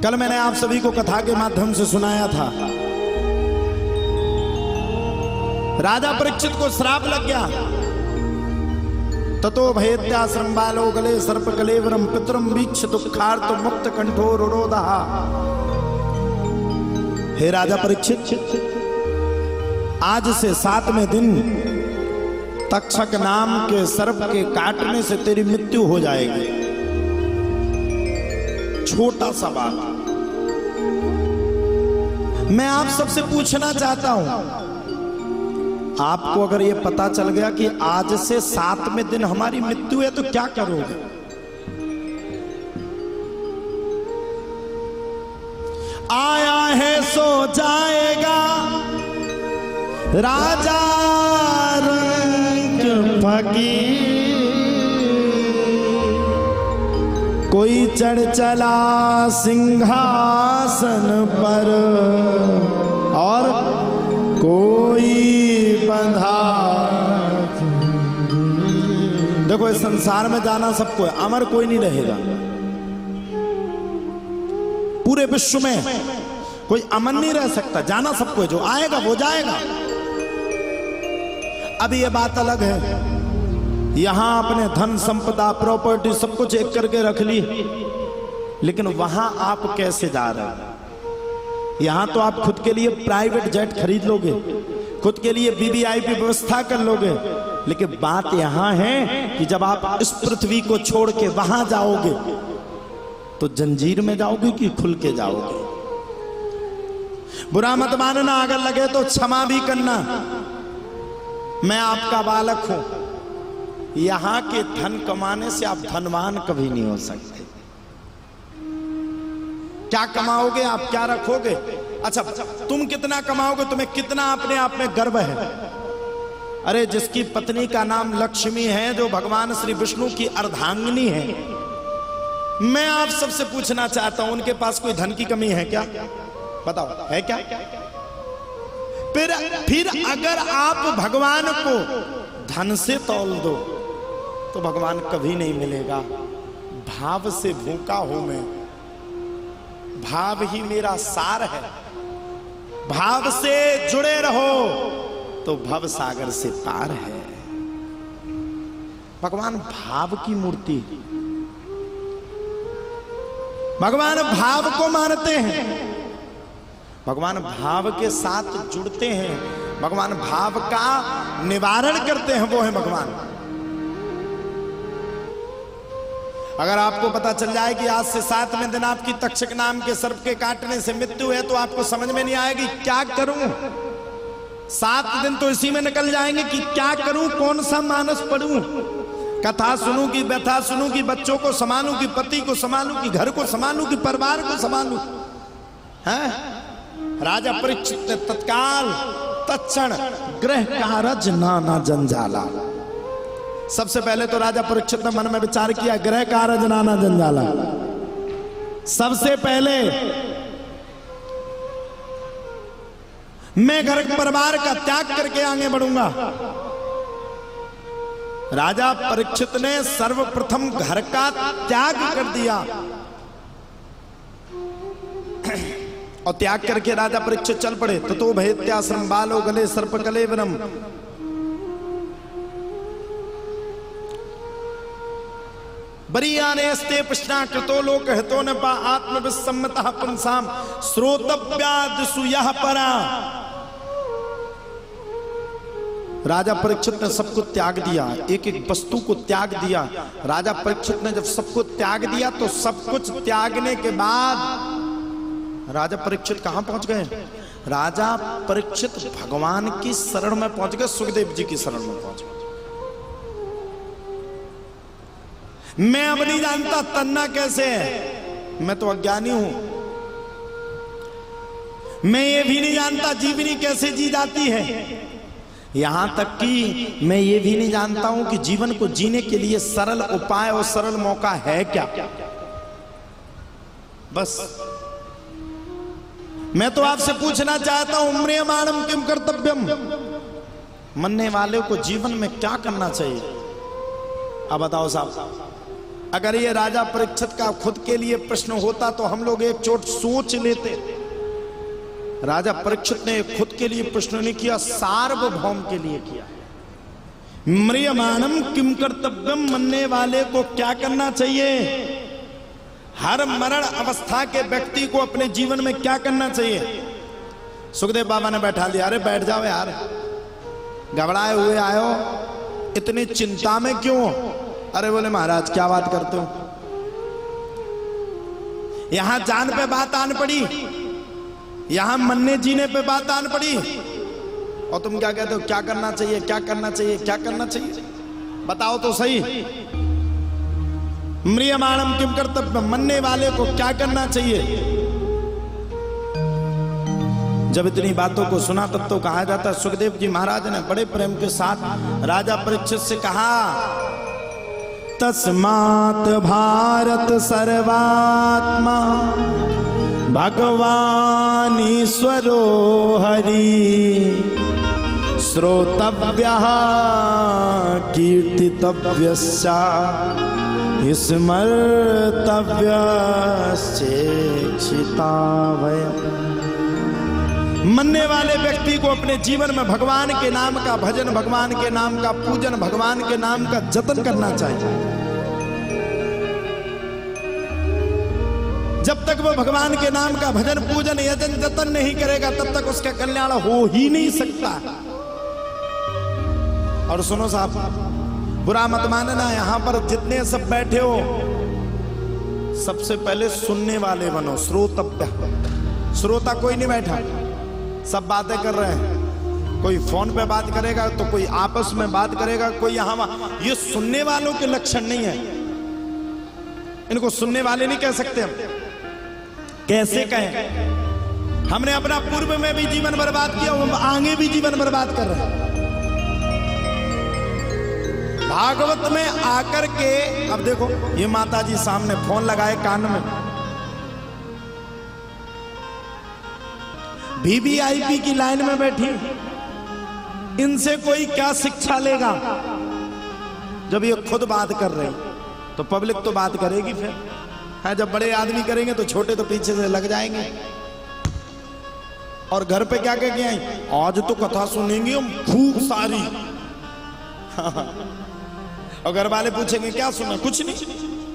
कल मैंने आप सभी को कथा के माध्यम से सुनाया था, राजा परीक्षित को श्राप लग गया। ततो भयत्याश्रम बालो गले सर्प कलेवरम पितरम वीक्ष दुखार्त मुक्त कंठो रुरोदहा। हे राजा परीक्षित, आज से 7वें दिन तक्षक नाम के सर्प के काटने से तेरी मृत्यु हो जाएगी। छोटा सा बात मैं आप सबसे पूछना चाहता हूं, आपको अगर यह पता चल गया कि आज से 7वें दिन हमारी मृत्यु है तो क्या करोगे? आया है सो जाएगा राजा रंग फकीर, कोई चढ़ चला सिंहासन पर और कोई बंधा। देखो, इस संसार में जाना सबको है, अमर कोई नहीं रहेगा। पूरे विश्व में कोई अमर नहीं रह सकता, जाना सबको है, जो आएगा वो जाएगा। अब ये बात अलग है, यहां अपने धन संपदा प्रॉपर्टी सब कुछ एक करके रख ली, लेकिन वहां आप कैसे जा रहे हैं? यहां तो आप खुद के लिए प्राइवेट जेट खरीद लोगे, खुद के लिए वीवीआईपी व्यवस्था कर लोगे, लेकिन बात यहां है कि जब आप इस पृथ्वी को छोड़ के वहां जाओगे तो जंजीर में जाओगे कि खुल के जाओगे? बुरा मत मानना, अगर लगे तो क्षमा भी करना, मैं आपका बालक हूं। यहां के धन कमाने से आप धनवान कभी नहीं हो सकते। क्या कमाओगे आप, क्या रखोगे? अच्छा, तुम कितना कमाओगे, तुम्हें कितना अपने आप में गर्व है? अरे जिसकी पत्नी का नाम लक्ष्मी है, जो भगवान श्री विष्णु की अर्धांगिनी है, मैं आप सबसे पूछना चाहता हूं, उनके पास कोई धन की कमी है क्या? बताओ, है क्या? फिर अगर आप भगवान को धन से तौल दो तो भगवान कभी नहीं मिलेगा। भाव से भूखा हूं मैं, भाव ही मेरा सार है। भाव से जुड़े रहो तो भव सागर से पार है। भगवान भाव की मूर्ति, भगवान भाव को मानते हैं, भगवान भाव के साथ जुड़ते हैं, भगवान भाव का निवारण करते हैं, वो है भगवान। अगर आपको पता चल जाए कि आज से 7वें दिन आपकी तक्षक नाम के सर्प के काटने से मृत्यु है, तो आपको समझ में नहीं आएगी क्या करूं। 7 दिन तो इसी में निकल जाएंगे कि क्या करूं, कौन सा मानस पढ़ूं, कथा सुनूं कि व्यथा सुनूं कि बच्चों को संभालूं कि पति को संभालूं कि घर को संभालूं कि परिवार को संभालूं। हैं? राजा परीक्षित ने तत्काल तत्क्षण गृह कारज नाना जंजाला। सबसे पहले तो राजा परीक्षित ने मन में विचार किया, गृह कारज नाना जंजाला। सबसे पहले मैं घर परिवार का त्याग करके आगे बढ़ूंगा। राजा परीक्षित ने सर्वप्रथम घर का त्याग कर दिया और त्याग करके राजा परीक्षित चल पड़े। ततो भयत्याश्रम बालो गले सर्प कलेवरम। बरीयानेस्ते प्रश्ना कृतो लोक हितो न पा आत्मविसम्मतः पुंसाम श्रोतव्यादिषु यः परा। राजा परीक्षित ने सबको त्याग दिया, एक एक वस्तु को त्याग दिया। राजा परीक्षित ने जब सबको त्याग दिया तो सब कुछ त्यागने के बाद राजा परीक्षित कहां पहुंच गए? राजा परीक्षित भगवान की शरण में पहुंच गए, सुखदेव जी की शरण में पहुंच गए। मैं अब नहीं जानता तन्ना कैसे है, मैं तो अज्ञानी हूं। मैं ये भी नहीं जानता जीवनी कैसे जी जाती है, यहां तक कि मैं ये भी नहीं जानता हूं कि जीवन को जीने के लिए सरल उपाय और सरल मौका है क्या। बस मैं तो आपसे पूछना चाहता हूं, म्रियमाणम किम कर्तव्यम, मरने वाले को जीवन में क्या करना चाहिए? अब बताओ साहब, अगर ये राजा परीक्षित का खुद के लिए प्रश्न होता तो हम लोग एक चोट सोच लेते। राजा परीक्षित ने खुद के लिए प्रश्न नहीं किया, सार्वभौम के लिए किया। म्रियमाणम किम कर्तव्यम, मरने वाले को क्या करना चाहिए? हर मरण अवस्था के व्यक्ति को अपने जीवन में क्या करना चाहिए? सुखदेव बाबा ने बैठा दिया। अरे बैठ जाओ यार, घबराए हुए आयो, इतनी चिंता में क्यों? अरे बोले महाराज क्या बात करते हो? यहां जान पे बात आन पड़ी, यहां मरने जीने पे बात आन पड़ी, और तुम क्या कहते हो क्या करना चाहिए, क्या करना चाहिए, क्या करना चाहिए? बताओ तो सही। म्रियमाणम किम कर्तव्य, मरने वाले को क्या करना चाहिए? जब इतनी बातों को सुना तब तो कहा जाता, सुखदेव जी महाराज ने बड़े प्रेम के साथ राजा परीक्षित से कहा, तस्मात् भारत सर्वात्मा भगवान ईश्वरो हरि, श्रोतव्यः कीर्तितव्यश्च स्मर्तव्यश्चेक्षितावयम्। मरने वाले व्यक्ति को अपने जीवन में भगवान के नाम का भजन, भगवान के नाम का पूजन, भगवान के नाम का जतन करना चाहिए। जब तक वो भगवान के नाम का भजन, पूजन, यजन, जतन नहीं करेगा तब तक उसका कल्याण हो ही नहीं सकता। और सुनो साहब, बुरा मत मानना, यहां पर जितने सब बैठे हो सबसे पहले सुनने वाले बनो, श्रोतव्य। श्रोता कोई नहीं बैठा, सब बातें कर रहे हैं। कोई फोन पे बात करेगा तो कोई आपस में बात करेगा, कोई यहां। ये सुनने वालों के लक्षण नहीं है, इनको सुनने वाले नहीं कह सकते हम। कैसे कहें? हमने अपना पूर्व में भी जीवन बर्बाद किया, हम आगे भी जीवन बर्बाद कर रहे हैं। भागवत में आकर के अब देखो, ये माता जी सामने फोन लगाए कान में, वीवीआईपी की लाइन में बैठी, इनसे कोई क्या शिक्षा लेगा? जब ये खुद बात कर रहे हैं तो पब्लिक तो बात करेगी फिर है। जब बड़े आदमी करेंगे तो छोटे तो पीछे से लग जाएंगे। और घर पे क्या कह के आई, आज तो कथा सुनेंगे हम खूब सारी। और घर वाले पूछेंगे क्या सुना? कुछ नहीं।